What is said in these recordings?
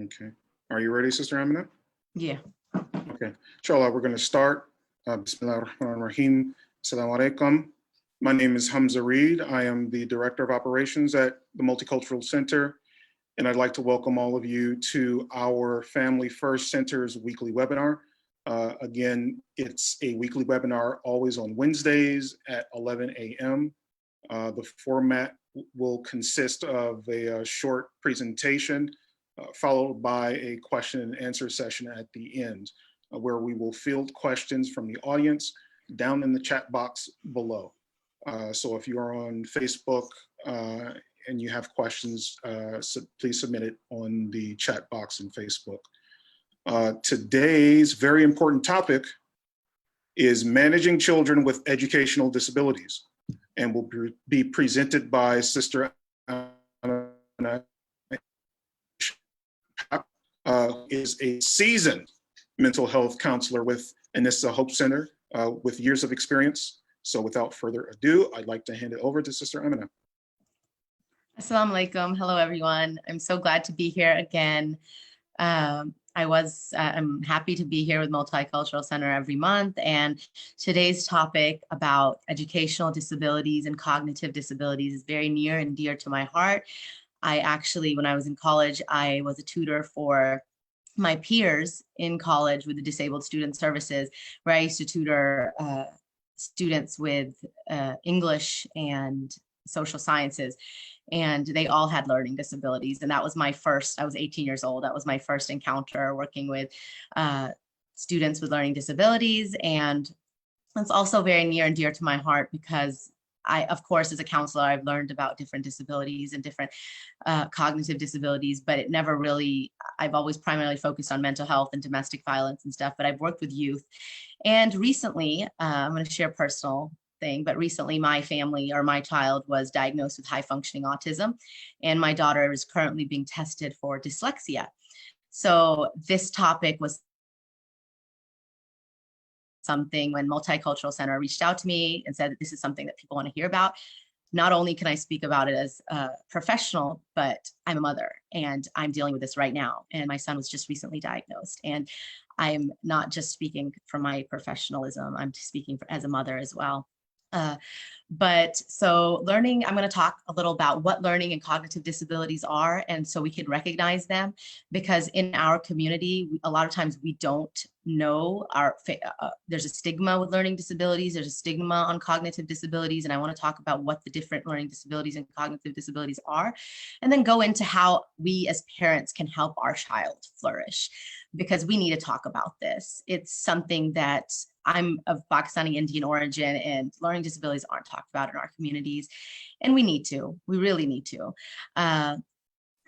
Okay. Are you ready, Sister Amina? Yeah. Okay. Inshallah, we're going to start. Bismillah ar-Rahman ar-Rahim. Assalamu alaikum. My name is Hamza Reed. I am the Director of Operations at the Multicultural Center, and I'd like to welcome all of you to our Family First Center's weekly webinar. Again, it's a weekly webinar always on Wednesdays at 11 a.m. The format will consist of a short presentation followed by a question and answer session at the end, where we will field questions from the audience down in the chat box below. So if you are on Facebook and you have questions, please submit it on the chat box in Facebook. Today's very important topic is managing children with educational disabilities, and will be presented by Sister Amina Ashaq, is a seasoned mental health counselor with Anissa Hope Center with years of experience. So without further ado, I'd like to hand it over to Sister Amina. Assalamu alaikum. Hello, everyone. I'm so glad to be here again. I'm happy to be here with Multicultural Center every month, and today's topic about educational disabilities and cognitive disabilities is very near and dear to my heart. I actually, when I was in college, I was a tutor for my peers in college with the Disabled Student Services, where I used to tutor students with English and social sciences, and they all had learning disabilities. And that was my first, I was 18 years old. That was my first encounter working with students with learning disabilities. And it's also very near and dear to my heart because I, of course, as a counselor, I've learned about different disabilities and different cognitive disabilities, but it never really, I've always primarily focused on mental health and domestic violence and stuff, but I've worked with youth. And recently, I'm going to share a personal thing, but recently my family or my child was diagnosed with high functioning autism, and my daughter is currently being tested for dyslexia. So this topic was something when Multicultural Center reached out to me and said that this is something that people want to hear about. Not only can I speak about it as a professional, but I'm a mother and I'm dealing with this right now. And my son was just recently diagnosed. And I'm not just speaking from my professionalism, I'm speaking as a mother as well. But so learning, I'm going to talk a little about what learning and cognitive disabilities are, and so we can recognize them, because in our community, a lot of times we don't know there's a stigma with learning disabilities, there's a stigma on cognitive disabilities, and I want to talk about what the different learning disabilities and cognitive disabilities are, and then go into how we as parents can help our child flourish, because we need to talk about this. It's something that I'm of Pakistani Indian origin, and learning disabilities aren't talked about in our communities, and we need to, we really need to.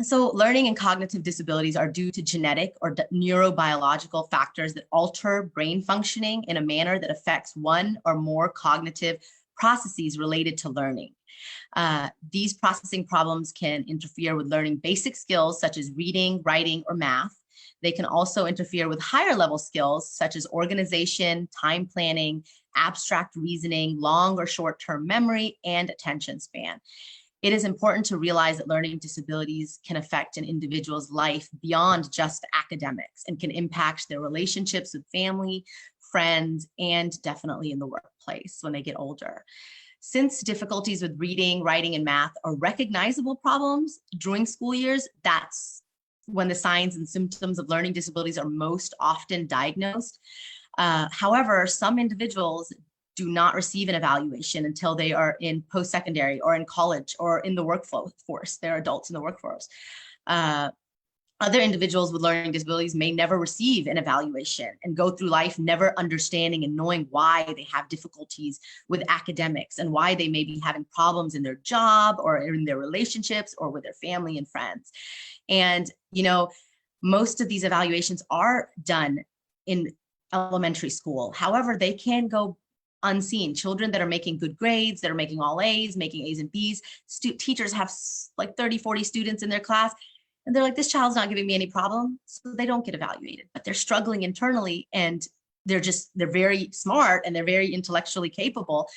So learning and cognitive disabilities are due to genetic or neurobiological factors that alter brain functioning in a manner that affects one or more cognitive processes related to learning. These processing problems can interfere with learning basic skills such as reading, writing, or math. They can also interfere with higher level skills such as organization, time planning, abstract reasoning, long or short-term memory, and attention span. It is important to realize that learning disabilities can affect an individual's life beyond just academics and can impact their relationships with family, friends, and definitely in the workplace when they get older. Since difficulties with reading, writing, and math are recognizable problems during school years, that's when the signs and symptoms of learning disabilities are most often diagnosed. However, some individuals do not receive an evaluation until they are in post-secondary or in college or in the workforce. They're adults in the workforce. Other individuals with learning disabilities may never receive an evaluation and go through life never understanding and knowing why they have difficulties with academics and why they may be having problems in their job or in their relationships or with their family and friends. And, you know, most of these evaluations are done in elementary school. However, they can go unseen. Children that are making good grades, that are making all A's, making A's and B's, teachers have like 30, 40 students in their class, and they're like, this child's not giving me any problem, so they don't get evaluated, but they're struggling internally, and they're very smart and they're very intellectually capable,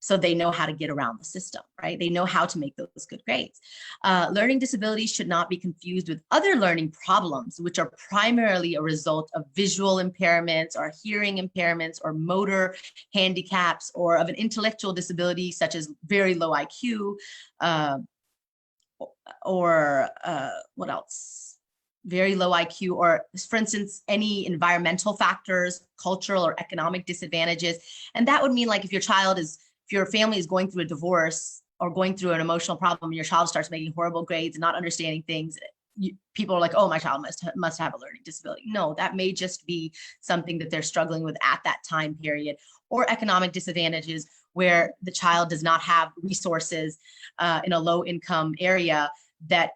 So they know how to get around the system, right? They know how to make those good grades. Learning disabilities should not be confused with other learning problems, which are primarily a result of visual impairments or hearing impairments or motor handicaps, or of an intellectual disability such as very low IQ, or what else? Very low IQ, or for instance, any environmental factors, cultural or economic disadvantages. And that would mean, like, if your family is going through a divorce or going through an emotional problem, and your child starts making horrible grades and not understanding things, people are like, oh, my child must have a learning disability. No, that may just be something that they're struggling with at that time period, or economic disadvantages where the child does not have resources in a low income area that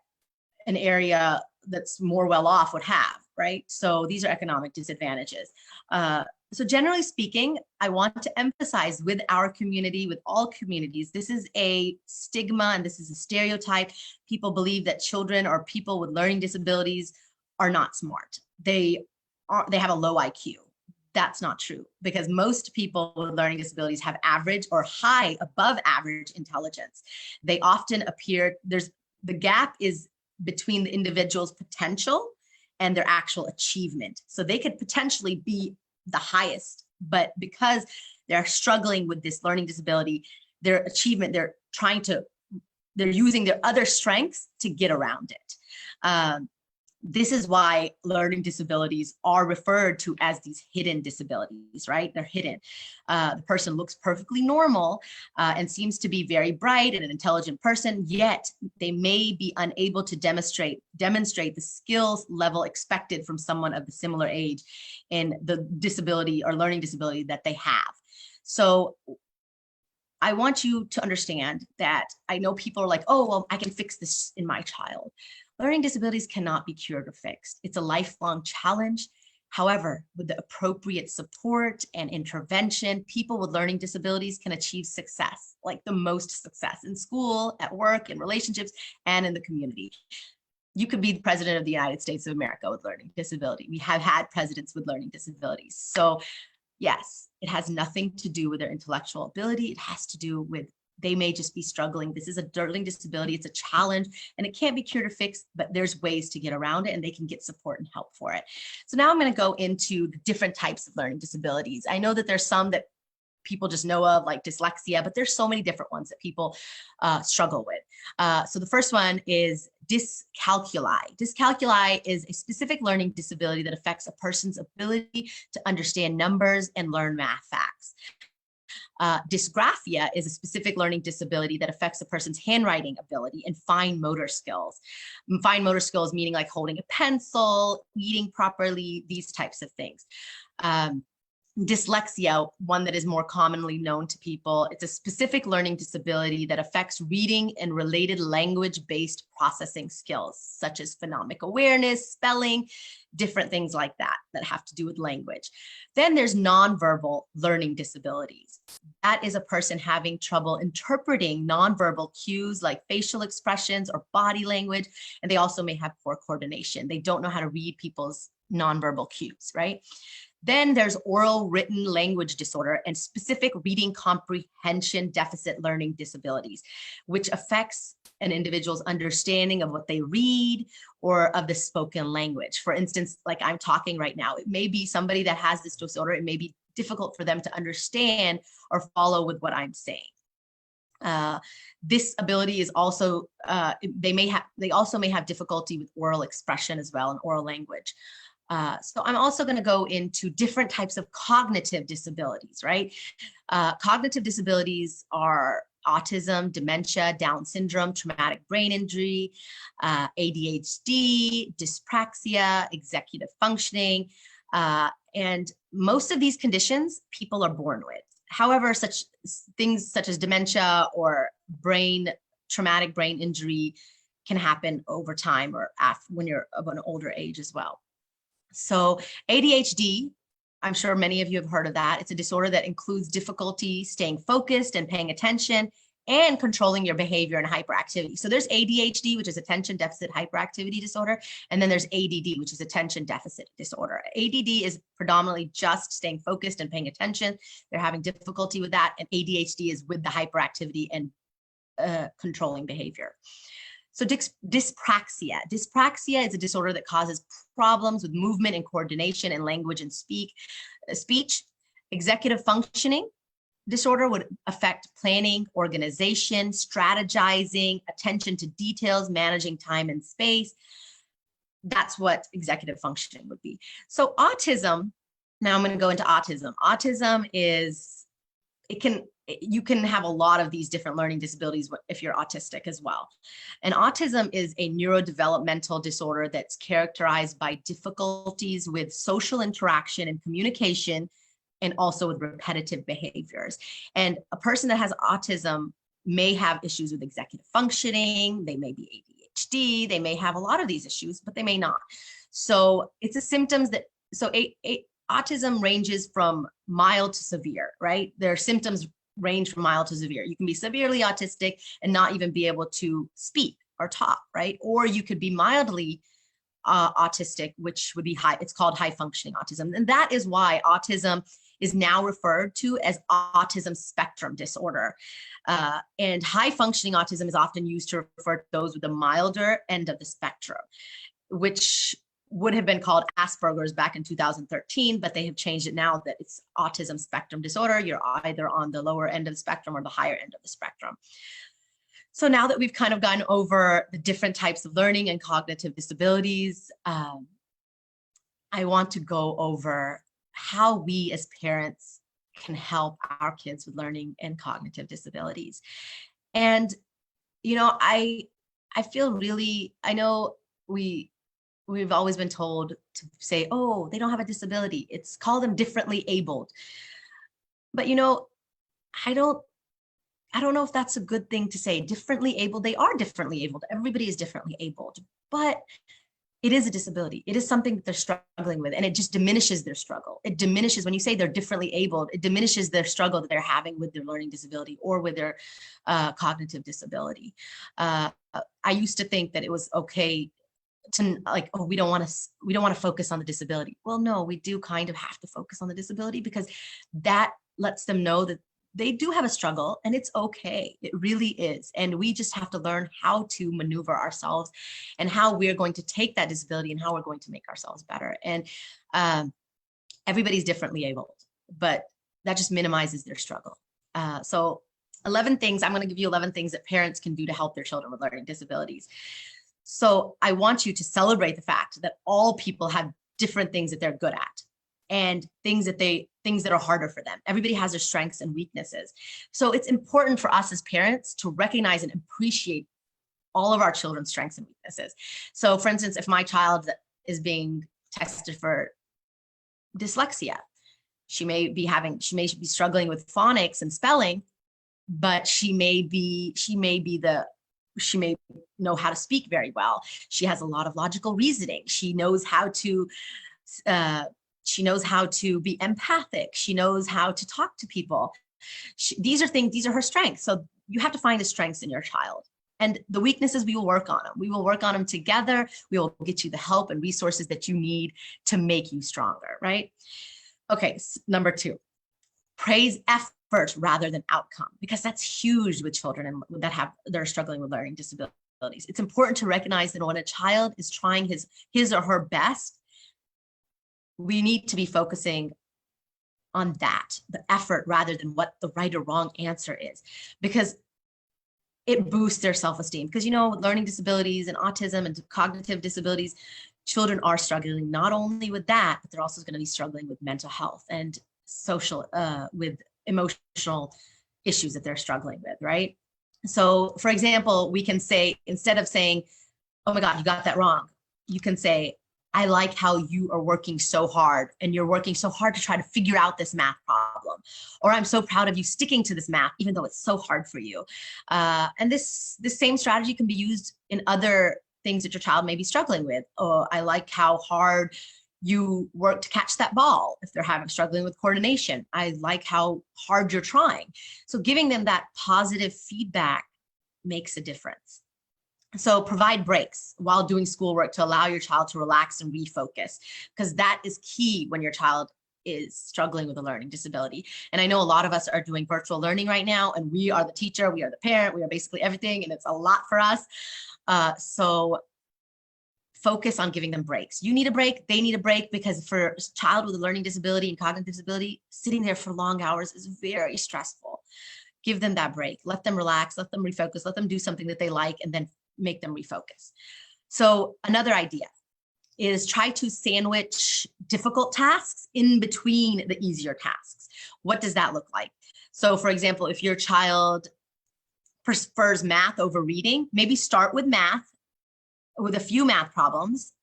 an area that's more well off would have, right? So these are economic disadvantages. So generally speaking, I want to emphasize with our community, with all communities, this is a stigma and this is a stereotype. People believe that children or people with learning disabilities are not smart. They have a low IQ. That's not true, because most people with learning disabilities have average or high, above average intelligence. They often appear, the gap is between the individual's potential and their actual achievement. So they could potentially be the highest, but because they're struggling with this learning disability, their achievement, they're using their other strengths to get around it. This is why learning disabilities are referred to as these hidden disabilities, right? They're hidden. The person looks perfectly normal and seems to be very bright and an intelligent person, yet they may be unable to demonstrate the skills level expected from someone of the similar age in the disability or learning disability that they have. So I want you to understand that I know people are like, oh, well, I can fix this in my child. Learning disabilities cannot be cured or fixed. It's a lifelong challenge. However, with the appropriate support and intervention, people with learning disabilities can achieve success, like the most success in school, at work, in relationships, and in the community. You could be the president of the United States of America with learning disability. We have had presidents with learning disabilities. So yes, it has nothing to do with their intellectual ability. It has to do with they may just be struggling. This is a learning disability. It's a challenge and it can't be cured or fixed, but there's ways to get around it and they can get support and help for it. So now I'm going to go into the different types of learning disabilities. I know that there's some that people just know of, like dyslexia, but there's so many different ones that people struggle with. So the first one is dyscalculia. Dyscalculia is a specific learning disability that affects a person's ability to understand numbers and learn math facts. Dysgraphia is a specific learning disability that affects a person's handwriting ability and fine motor skills. Fine motor skills meaning like holding a pencil, eating properly, these types of things. Dyslexia, one that is more commonly known to people, it's a specific learning disability that affects reading and related language-based processing skills, such as phonemic awareness, spelling, different things like that have to do with language. Then there's nonverbal learning disabilities. That is a person having trouble interpreting nonverbal cues like facial expressions or body language, and they also may have poor coordination. They don't know how to read people's nonverbal cues, right? Then there's oral written language disorder and specific reading comprehension deficit learning disabilities, which affects an individual's understanding of what they read or of the spoken language. For instance, like I'm talking right now, it may be somebody that has this disorder. It may be difficult for them to understand or follow with what I'm saying. This ability is also, they also may have difficulty with oral expression as well and oral language. So I'm also going to go into different types of cognitive disabilities, right? Cognitive disabilities are autism, dementia, Down syndrome, traumatic brain injury, ADHD, dyspraxia, executive functioning, and most of these conditions people are born with. However, such things such as dementia or traumatic brain injury can happen over time or when you're of an older age as well. So ADHD, I'm sure many of you have heard of that. It's a disorder that includes difficulty staying focused and paying attention, and controlling your behavior and hyperactivity. So there's ADHD, which is attention deficit hyperactivity disorder. And then there's ADD, which is attention deficit disorder. ADD is predominantly just staying focused and paying attention. They're having difficulty with that. And ADHD is with the hyperactivity and controlling behavior. So dyspraxia. Dyspraxia is a disorder that causes problems with movement and coordination and language and speech. Executive functioning disorder would affect planning, organization, strategizing, attention to details, managing time and space. That's what executive functioning would be. So autism, now I'm going to go into autism. Autism is, you can have a lot of these different learning disabilities if you're autistic as well. And autism is a neurodevelopmental disorder that's characterized by difficulties with social interaction and communication, and also with repetitive behaviors. And a person that has autism may have issues with executive functioning, they may be ADHD, they may have a lot of these issues, but they may not. So it's a symptoms that, so autism ranges from mild to severe, right? Their symptoms range from mild to severe. You can be severely autistic and not even be able to speak or talk, right? Or you could be mildly autistic, which would be high, it's called high functioning autism. And that is why autism is now referred to as autism spectrum disorder. And high functioning autism is often used to refer to those with the milder end of the spectrum, which would have been called Asperger's back in 2013, but they have changed it now that it's autism spectrum disorder. You're either on the lower end of the spectrum or the higher end of the spectrum. So now that we've kind of gone over the different types of learning and cognitive disabilities, I want to go over how we as parents can help our kids with learning and cognitive disabilities. And, you know, I feel really, I know we've always been told to say, oh, they don't have a disability. It's call them differently abled. But, you know, I don't know if that's a good thing to say. Differently abled, they are differently abled. Everybody is differently abled, but it is a disability. It is something that they're struggling with, and it just diminishes their struggle. It diminishes, when you say they're differently abled, it diminishes their struggle that they're having with their learning disability or with their cognitive disability. I used to think that it was okay to like, oh, we don't want to focus on the disability. Well, no, we do kind of have to focus on the disability, because that lets them know that they do have a struggle and it's okay. It really is. And we just have to learn how to maneuver ourselves and how we're going to take that disability and how we're going to make ourselves better. And everybody's differently abled, but that just minimizes their struggle. So 11 things, I'm going to give you 11 things that parents can do to help their children with learning disabilities. So I want you to celebrate the fact that all people have different things that they're good at, and things that are harder for them. Everybody has their strengths and weaknesses. So it's important for us as parents to recognize and appreciate all of our children's strengths and weaknesses. So for instance, if my child is being tested for dyslexia, she may be struggling with phonics and spelling, but she may know how to speak very well. She has a lot of logical reasoning. She knows how to be empathic. She knows how to talk to people. These are her strengths. So you have to find the strengths in your child. And the weaknesses, we will work on them. We will work on them together. We will get you the help and resources that you need to make you stronger, right? Okay, number 2, praise effort rather than outcome, because that's huge with children that are struggling with learning disabilities. It's important to recognize that when a child is trying his or her best, we need to be focusing on that, the effort, rather than what the right or wrong answer is, because it boosts their self-esteem. Because, you know, with learning disabilities and autism and cognitive disabilities, children are struggling not only with that, but they're also going to be struggling with mental health and social, with emotional issues that they're struggling with, right? So, for example, we can say, instead of saying, oh my God, you got that wrong, you can say, I like how you are working so hard, and you're working so hard to try to figure out this math problem. Or I'm so proud of you sticking to this math, even though it's so hard for you. And this same strategy can be used in other things that your child may be struggling with. Oh, I like how hard You work to catch that ball if they're struggling with coordination. I like how hard you're trying. So giving them that positive feedback makes a difference. So provide breaks while doing schoolwork to allow your child to relax and refocus, because that is key when your child is struggling with a learning disability. And I know a lot of us are doing virtual learning right now, and we are the teacher, we are the parent, we are basically everything, and it's a lot for us. So focus on giving them breaks. You need a break, they need a break, because for a child with a learning disability and cognitive disability, sitting there for long hours is very stressful. Give them that break, let them relax, let them refocus, let them do something that they like, and then make them refocus. So another idea is try to sandwich difficult tasks in between the easier tasks. What does that look like? So for example, if your child prefers math over reading, maybe start with math, with a few math problems,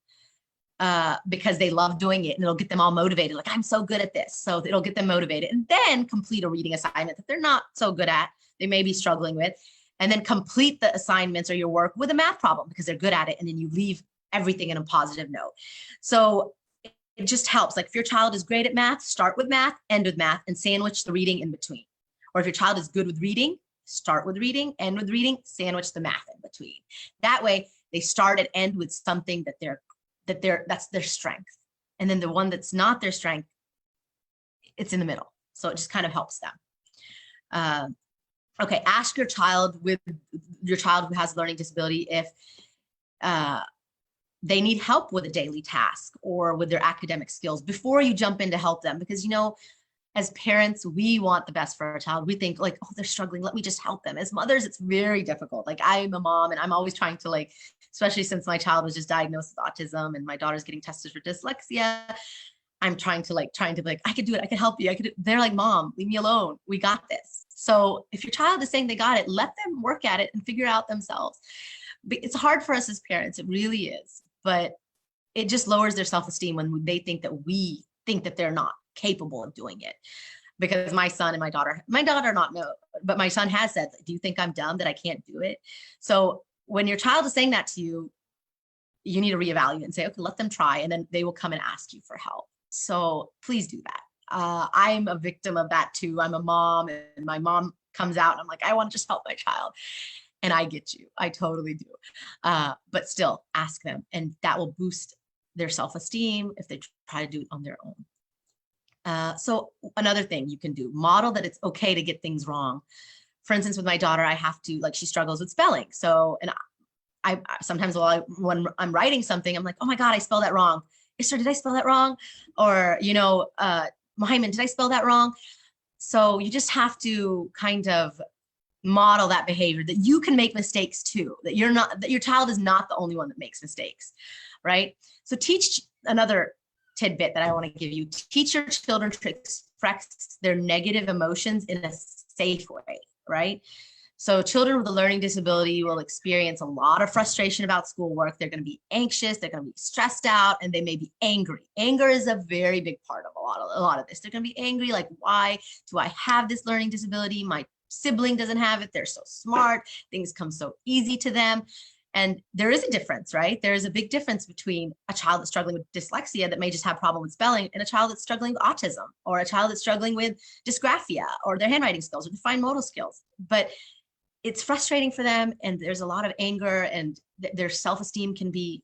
because they love doing it and it'll get them all motivated. Like, I'm so good at this. So it'll get them motivated, and then complete a reading assignment that they're not so good at, they may be struggling with, and then complete the assignments or your work with a math problem because they're good at it. And then you leave everything in a positive note. So it just helps. Like if your child is great at math, start with math, end with math, and sandwich the reading in between. Or if your child is good with reading, start with reading, end with reading, sandwich the math in between. That way they start and end with something that's their strength. And then the one that's not their strength, it's in the middle. So it just kind of helps them. Okay, ask your child who has a learning disability if they need help with a daily task or with their academic skills before you jump in to help them. Because, you know, as parents, we want the best for our child. We think like, oh, they're struggling, let me just help them. As mothers, it's very difficult. Like I'm a mom and I'm always trying to, like, especially since my child was just diagnosed with autism and my daughter's getting tested for dyslexia, I'm trying to be like, I could do it, I could help you. They're like, Mom, leave me alone. We got this. So if your child is saying they got it, let them work at it and figure it out themselves. It's hard for us as parents. It really is. But it just lowers their self-esteem when they think that we think that they're not capable of doing it. Because my son and my daughter not know, but my son has said, do you think I'm dumb that I can't do it? So when your child is saying that to you, you need to reevaluate and say, okay, let them try. And then they will come and ask you for help. So please do that. I'm a victim of that too. I'm a mom and my mom comes out and I'm like, I want to just help my child. And I get you. I totally do. But still ask them, and that will boost their self-esteem if they try to do it on their own. So another thing you can do, model that it's okay to get things wrong. For instance, with my daughter, I have to, like, she struggles with spelling. So, and I sometimes when I'm writing something, I'm like, oh my God, I spelled that wrong. Esther, did I spell that wrong? Or, you know, Muhammad, did I spell that wrong? So you just have to kind of model that behavior, that you can make mistakes too, that your child is not the only one that makes mistakes, right? So teach, another tidbit that I want to give you, teach your children to express their negative emotions in a safe way, right? So children with a learning disability will experience a lot of frustration about schoolwork. They're going to be anxious, they're going to be stressed out, and they may be angry. Anger is a very big part of a lot of this. They're going to be angry, like, why do I have this learning disability? My sibling doesn't have it. They're so smart. Things come so easy to them. And there is a difference, right? There is a big difference between a child that's struggling with dyslexia that may just have a problem with spelling and a child that's struggling with autism, or a child that's struggling with dysgraphia or their handwriting skills or defined modal skills. But it's frustrating for them, and there's a lot of anger, and their self-esteem can be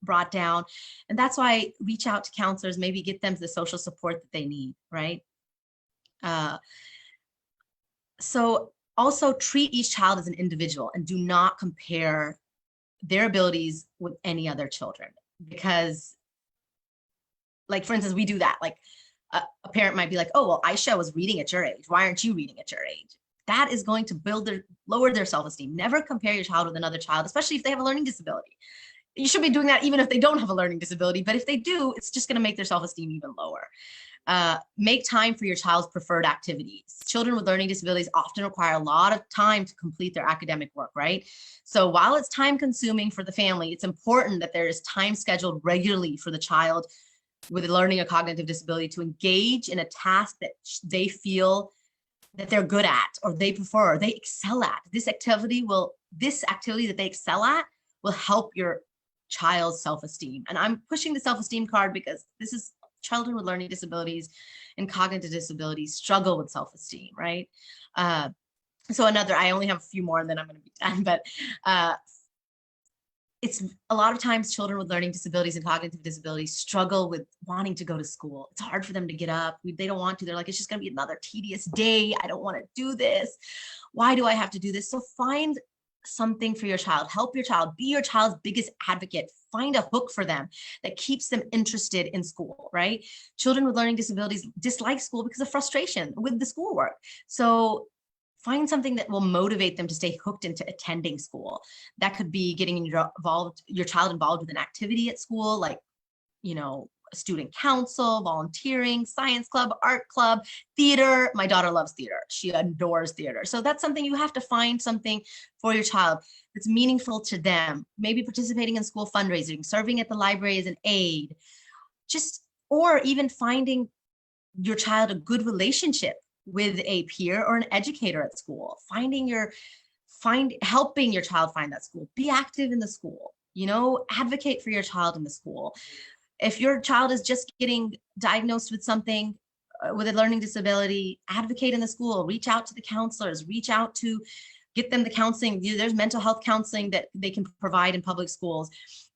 brought down. And that's why reach out to counselors, maybe get them the social support that they need, right? So also treat each child as an individual and do not compare their abilities with any other children. Because, like, for instance, we do that. Like a parent might be like, oh, well, Aisha was reading at your age. Why aren't you reading at your age? That is going to lower their self-esteem. Never compare your child with another child, especially if they have a learning disability. You should be doing that even if they don't have a learning disability, but if they do, it's just going to make their self-esteem even lower. Make time for your child's preferred activities. Children with learning disabilities often require a lot of time to complete their academic work, right? So while it's time consuming for the family, it's important that there is time scheduled regularly for the child with learning a cognitive disability to engage in a task that they feel that they're good at, or they prefer, or they excel at. This activity that they excel at will help your child's self-esteem. And I'm pushing the self-esteem card because this is children with learning disabilities and cognitive disabilities struggle with self-esteem, right? So I only have a few more and then I'm going to be done, but it's a lot of times children with learning disabilities and cognitive disabilities struggle with wanting to go to school. It's hard for them to get up. They don't want to. They're like, it's just going to be another tedious day. I don't want to do this. Why do I have to do this? So find something for your child. Help your child. Be your child's biggest advocate. Find a hook for them that keeps them interested in school, right? Children with learning disabilities dislike school because of frustration with the schoolwork. So find something that will motivate them to stay hooked into attending school. That could be getting your child involved with an activity at school, like, a student council, volunteering, science club, art club, theater. My daughter loves theater. She adores theater. So that's something you have to find something for your child that's meaningful to them. Maybe participating in school fundraising, serving at the library as an aide, or even finding your child a good relationship with a peer or an educator at school, helping your child find that school, be active in the school, advocate for your child in the school. If your child is just getting diagnosed with something, with a learning disability, advocate in the school, reach out to the counselors, get them the counseling. There's mental health counseling that they can provide in public schools.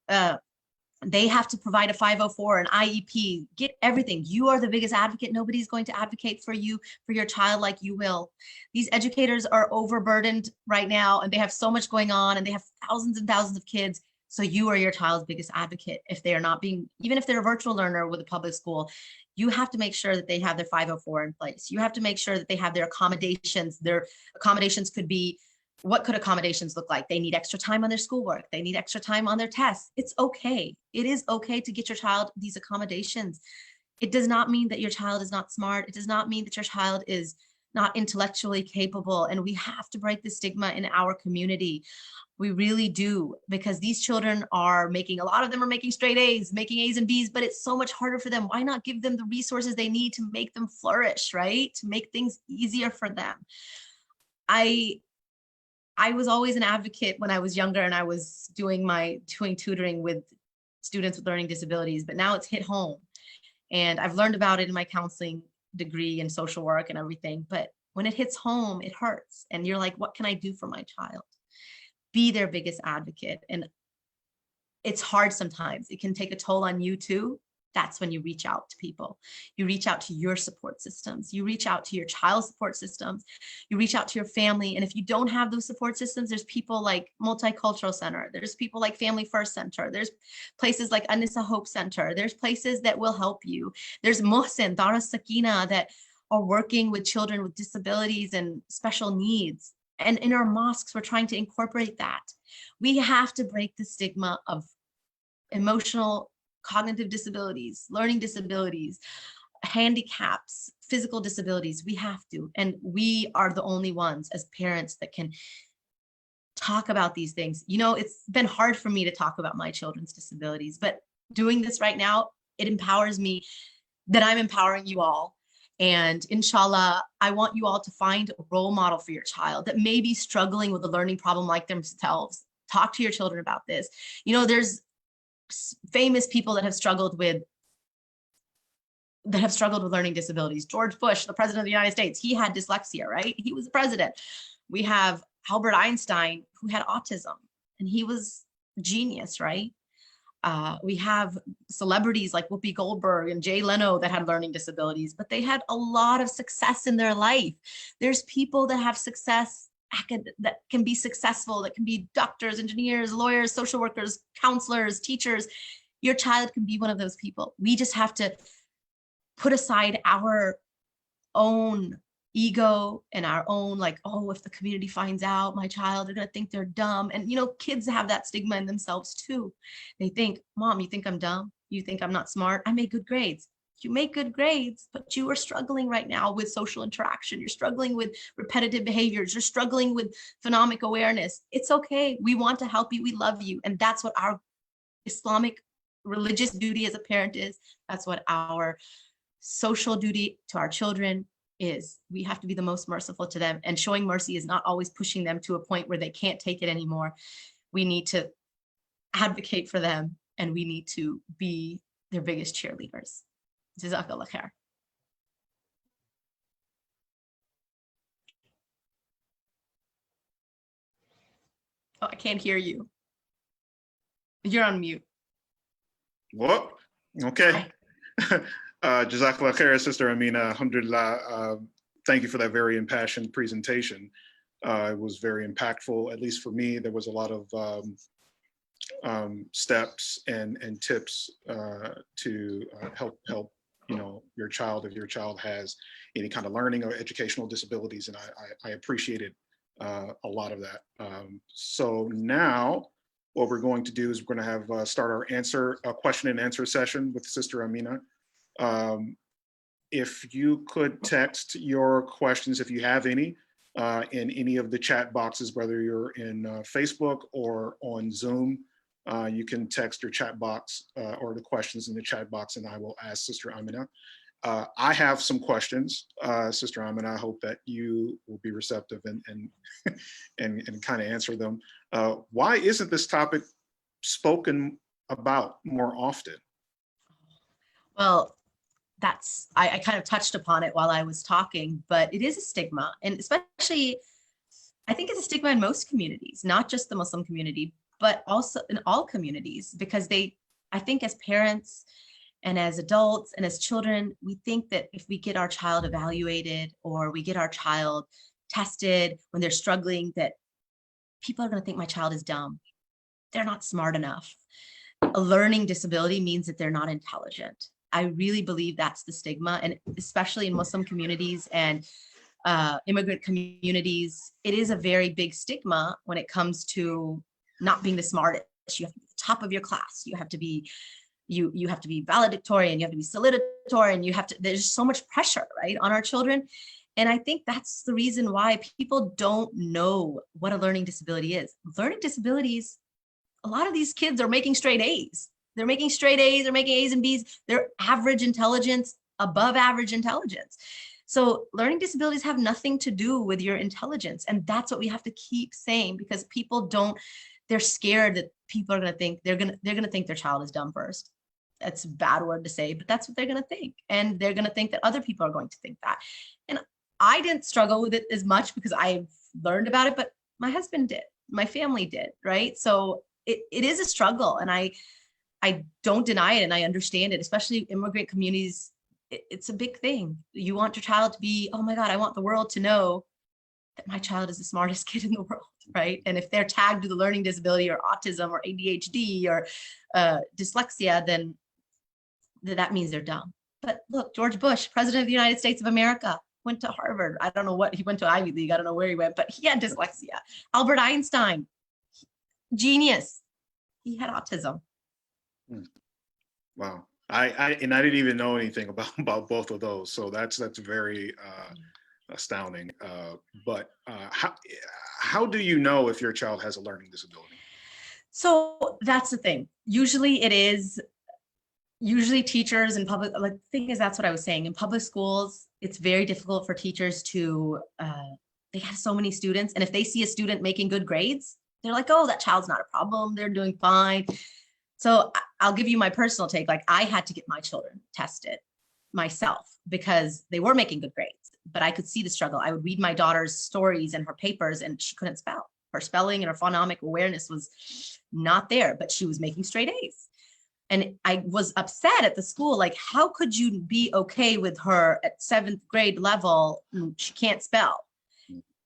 They have to provide a 504, an IEP, get everything. You are the biggest advocate. Nobody's going to advocate for you, for your child like you will. These educators are overburdened right now and they have so much going on and they have thousands and thousands of kids. So you are your child's biggest advocate. If they are not even if they're a virtual learner with a public school, you have to make sure that they have their 504 in place. You have to make sure that they have their accommodations. Their accommodations could be, what could accommodations look like? They need extra time on their schoolwork. They need extra time on their tests. It's okay. It is okay to get your child these accommodations. It does not mean that your child is not smart. It does not mean that your child is not intellectually capable. And we have to break the stigma in our community. We really do, because these children a lot of them are making straight A's, making A's and B's, but it's so much harder for them. Why not give them the resources they need to make them flourish, right? To make things easier for them. I was always an advocate when I was younger and I was doing tutoring with students with learning disabilities, but now it's hit home and I've learned about it in my counseling degree and social work and everything. But when it hits home, it hurts. And you're like, what can I do for my child? Be their biggest advocate. And it's hard sometimes. It can take a toll on you too. That's when you reach out to people. You reach out to your support systems. You reach out to your child's support systems. You reach out to your family. And if you don't have those support systems, there's people like Multicultural Center. There's people like Family First Center. There's places like Anissa Hope Center. There's places that will help you. There's Mohsen, Dara Sakina that are working with children with disabilities and special needs. And in our mosques, we're trying to incorporate that. We have to break the stigma of emotional, cognitive disabilities, learning disabilities, handicaps, physical disabilities. We have to, and we are the only ones as parents that can talk about these things. It's been hard for me to talk about my children's disabilities, but doing this right now, it empowers me that I'm empowering you all. And inshallah, I want you all to find a role model for your child that may be struggling with a learning problem like themselves. Talk to your children about this. There's famous people that have struggled with learning disabilities. George Bush, the president of the United States, he had dyslexia, right? He was the president. We have Albert Einstein, who had autism, and he was a genius, right? We have celebrities like Whoopi Goldberg and Jay Leno that had learning disabilities, but they had a lot of success in their life. There's people that have success that can be successful, that can be doctors, engineers, lawyers, social workers, counselors, teachers. Your child can be one of those people. We just have to put aside our own ego and our own if the community finds out my child, they're going to think they're dumb. And kids have that stigma in themselves too. They think, Mom, you think I'm dumb? You think I'm not smart? I make good grades. You make good grades, but you are struggling right now with social interaction. You're struggling with repetitive behaviors. You're struggling with phonemic awareness. It's okay. We want to help you. We love you. And that's what our Islamic religious duty as a parent is. That's what our social duty to our children is. We have to be the most merciful to them. And showing mercy is not always pushing them to a point where they can't take it anymore. We need to advocate for them, and we need to be their biggest cheerleaders. Jazakallah khair. Oh, I can't hear you. You're on mute. What? Okay. Jazakallah khair, Sister Amina. Alhamdulillah. Thank you for that very impassioned presentation. It was very impactful, at least for me. There was a lot of steps and tips to help your child, if your child has any kind of learning or educational disabilities, and I appreciated a lot of that. So now what we're going to do is we're going to have start our question and answer session with Sister Amina. If you could text your questions, if you have any, in any of the chat boxes, whether you're in Facebook or on Zoom, you can text your chat box or the questions in the chat box, and I will ask Sister Amina. I have some questions, Sister Amina. I hope that you will be receptive and kind of answer them. Why isn't this topic spoken about more often? Well, I kind of touched upon it while I was talking, but it is a stigma, and especially, I think it's a stigma in most communities, not just the Muslim community, but also in all communities, because I think as parents and as adults and as children, we think that if we get our child evaluated or we get our child tested when they're struggling, that people are going to think my child is dumb. They're not smart enough. A learning disability means that they're not intelligent. I really believe that's the stigma, and especially in Muslim communities and immigrant communities, it is a very big stigma when it comes to not being the smartest. You have to be the top of your class. You have to be you have to be valedictorian, you have to be salutatorian, there's so much pressure, right, on our children. And I think that's the reason why people don't know what a learning disability is. Learning disabilities, a lot of these kids are making straight A's. They're making straight A's, they're making A's and B's. They're average intelligence, above average intelligence. So learning disabilities have nothing to do with your intelligence. And that's what we have to keep saying, because they're scared that people are going to think they're going to think their child is dumb first. That's a bad word to say, but that's what they're going to think. And they're going to think that other people are going to think that. And I didn't struggle with it as much because I've learned about it, but my husband did, my family did, right? So it is a struggle, and I don't deny it, and I understand it, especially immigrant communities. It's a big thing. You want your child to be, oh my God, I want the world to know that my child is the smartest kid in the world, right? And if they're tagged with a learning disability or autism or ADHD or dyslexia, then that means they're dumb. But look, George Bush, President of the United States of America, went to Harvard. I don't know what, he went to Ivy League. I don't know where he went, but he had dyslexia. Albert Einstein, genius. He had autism. Wow. I didn't even know anything about both of those. So that's very astounding. But how do you know if your child has a learning disability? So that's the thing. Usually teachers in public, like the thing is, that's what I was saying. In public schools, it's very difficult for teachers to, they have so many students. And if they see a student making good grades, they're like, oh, that child's not a problem. They're doing fine. So I'll give you my personal take. Like, I had to get my children tested myself because they were making good grades, but I could see the struggle. I would read my daughter's stories and her papers, and she couldn't spell. Her spelling and her phonemic awareness was not there, but she was making straight A's. And I was upset at the school. Like, how could you be okay with her at 7th grade level? She can't spell.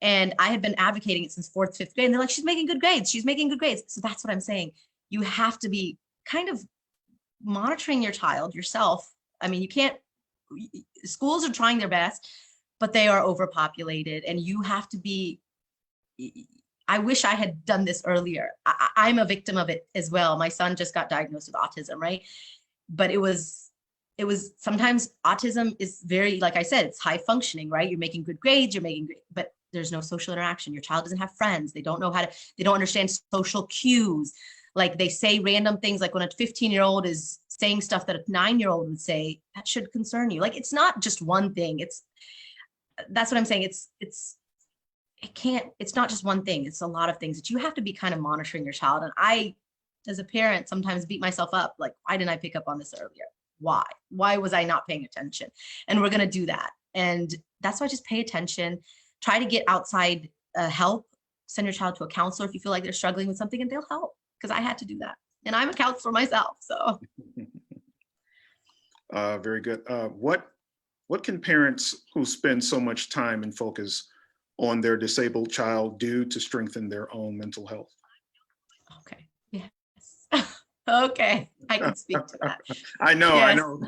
And I had been advocating it since 4th, 5th grade. And they're like, she's making good grades. She's making good grades. So that's what I'm saying. You have to be kind of monitoring your child yourself. I mean, schools are trying their best, but they are overpopulated, and you have to be, I wish I had done this earlier. I'm a victim of it as well. My son just got diagnosed with autism, right? But it was sometimes autism is very, like I said, it's high functioning, right? You're making good grades, but there's no social interaction. Your child doesn't have friends. They don't understand social cues. Like, they say random things, like when a 15-year-old is saying stuff that a 9-year-old would say, that should concern you. Like, it's not just one thing. That's what I'm saying. It's not just one thing. It's a lot of things that you have to be kind of monitoring your child. And I as a parent, sometimes beat myself up. Like, why didn't I pick up on this earlier? Why? Why was I not paying attention? And we're going to do that. And that's why just pay attention, try to get outside help, send your child to a counselor if you feel like they're struggling with something, and they'll help, because I had to do that. And I'm a counselor myself, so. Very good. What can parents who spend so much time and focus on their disabled child do to strengthen their own mental health? Okay, yes. Okay, I can speak to that. I know, Yes. I know.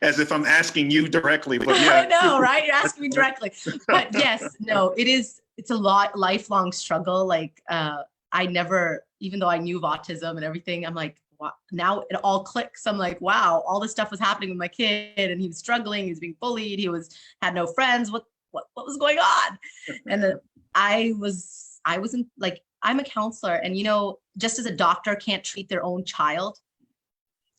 As if I'm asking you directly, but I yeah. know, right? You're asking me directly. But yes, no, it's a lifelong struggle. Like, I never, even though I knew of autism and everything, I'm like, wow, now it all clicks. I'm like, wow, all this stuff was happening with my kid, and he was struggling, he was being bullied, had no friends. What was going on? And I wasn't like, I'm a counselor, and just as a doctor can't treat their own child,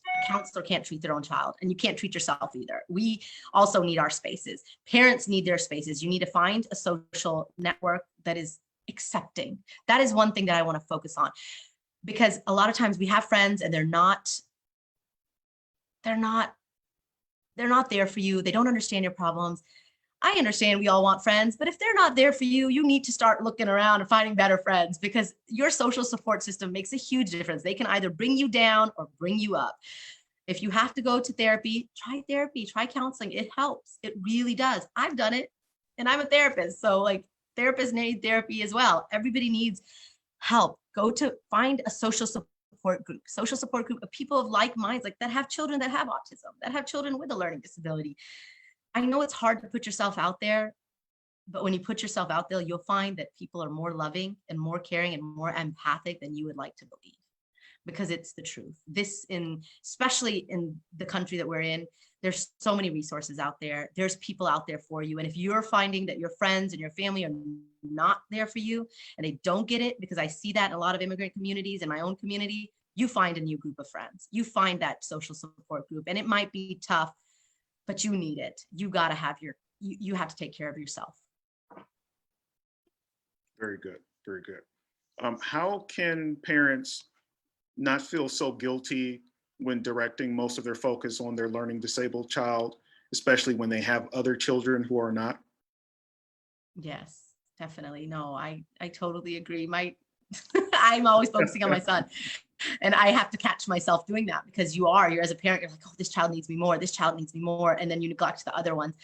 a counselor can't treat their own child, and you can't treat yourself either. We also need our spaces. Parents need their spaces. You need to find a social network that is accepting. That is one thing that I want to focus on, because a lot of times we have friends and they're not there for you. They don't understand your problems. I understand we all want friends, but if they're not there for you, you need to start looking around and finding better friends, because your social support system makes a huge difference. They can either bring you down or bring you up. If you have to go to therapy, try counseling. It helps. It really does. I've done it, and I'm a therapist. So like, therapists need therapy as well. Everybody needs help. Find a social support group of people of like minds, like that have children that have autism, that have children with a learning disability. I know it's hard to put yourself out there, but when you put yourself out there, you'll find that people are more loving and more caring and more empathic than you would like to believe, because it's the truth. Especially in the country that we're in, there's so many resources out there. There's people out there for you. And if you're finding that your friends and your family are not there for you and they don't get it, because I see that in a lot of immigrant communities, in my own community, you find a new group of friends. You find that social support group, and it might be tough, but you need it. You got to have you have to take care of yourself. Very good. Very good. How can parents not feel so guilty when directing most of their focus on their learning disabled child, especially when they have other children who are not? Yes, definitely. No, I totally agree. I'm always focusing on my son, and I have to catch myself doing that, because you're as a parent, you're like, oh, this child needs me more. This child needs me more. And then you neglect the other ones.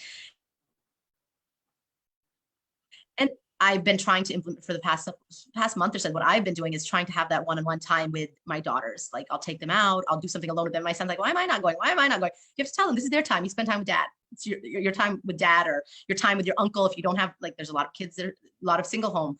And I've been trying to implement for the past month or so. What I've been doing is trying to have that one-on-one time with my daughters. Like, I'll take them out. I'll do something alone with them. My son's like, why am I not going? Why am I not going? You have to tell them this is their time. You spend time with dad. It's your time with dad, or your time with your uncle. If you don't have, like, there's a lot of kids that are, a lot of single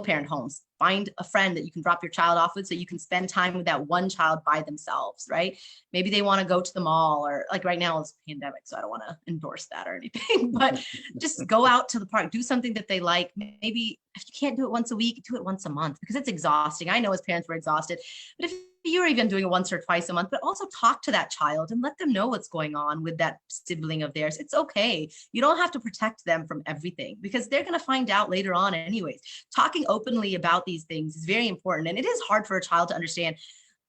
parent homes. Find a friend that you can drop your child off with, so you can spend time with that one child by themselves, right? Maybe they want to go to the mall, or like right now it's pandemic, so I don't want to endorse that or anything, but just go out to the park, do something that they like. Maybe if you can't do it once a week, do it once a month, because it's exhausting. I know as parents we're exhausted, but if you're even doing it once or twice a month, but also talk to that child and let them know what's going on with that sibling of theirs. It's okay. You don't have to protect them from everything, because they're going to find out later on anyways. Talking openly about these things is very important. And it is hard for a child to understand,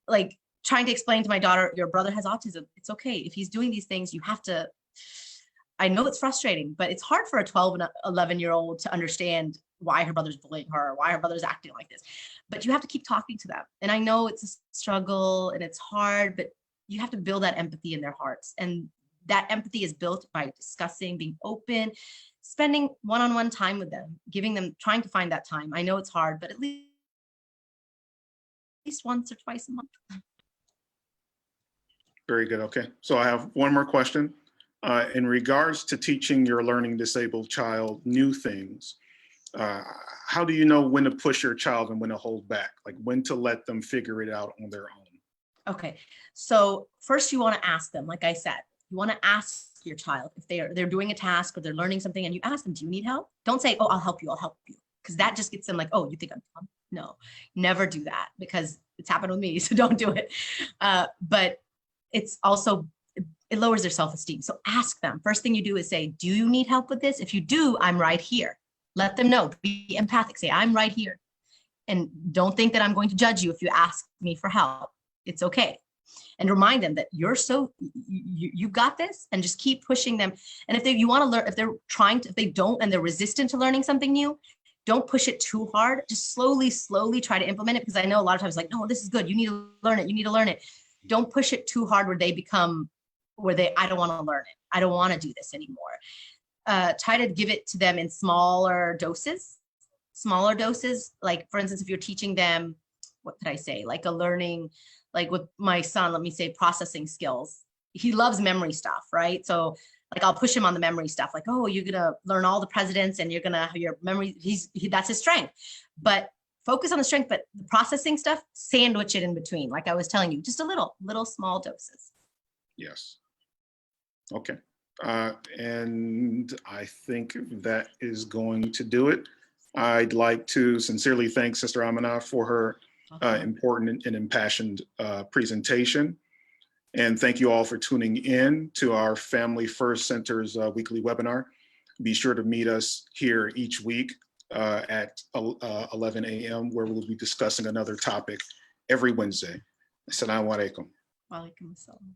like trying to explain to my daughter, your brother has autism. It's okay. If he's doing these things, you have to, I know it's frustrating, but it's hard for a 12 and 11-year-old to understand why her brother's bullying her, why her brother's acting like this. But you have to keep talking to them. And I know it's a struggle and it's hard, but you have to build that empathy in their hearts. And that empathy is built by discussing, being open, spending one-on-one time with them, trying to find that time. I know it's hard, but at least once or twice a month. Very good. Okay. So I have one more question. In regards to teaching your learning disabled child new things, how do you know when to push your child and when to hold back? Like when to let them figure it out on their own? Okay. So first you want to ask them, like I said, you want to ask your child if they're doing a task or they're learning something, and you ask them, do you need help? Don't say, oh, I'll help you. Because that just gets them like, oh, you think I'm dumb? No, never do that, because it's happened with me. So don't do it. But it's also, it lowers their self-esteem. So ask them. First thing you do is say, do you need help with this? If you do, I'm right here. Let them know. Be empathic. Say, I'm right here. And don't think that I'm going to judge you if you ask me for help. It's okay. And remind them that you got this, and just keep pushing them. And if you want to learn, if they don't, and they're resistant to learning something new, don't push it too hard. Just slowly try to implement it. Because I know a lot of times like, no, this is good. You need to learn it. You need to learn it. Don't push it too hard where they become, I don't want to learn it. I don't want to do this anymore. Try to give it to them in smaller doses. Like for instance, if you're teaching them, what could I say? Like a learning, like with my son, let me say processing skills. He loves memory stuff, right? So like I'll push him on the memory stuff, like, oh, you're gonna learn all the presidents and you're gonna have your memory, that's his strength. But focus on the strength, but the processing stuff, sandwich it in between. Like I was telling you, just a little small doses. Yes. Okay. And I think that is going to do it. I'd like to sincerely thank Sister Amina for her important and impassioned presentation. And thank you all for tuning in to our Family First Center's weekly webinar. Be sure to meet us here each week at 11 a.m. where we'll be discussing another topic every Wednesday. Assalamu alaikum. Wa alaikum assalam.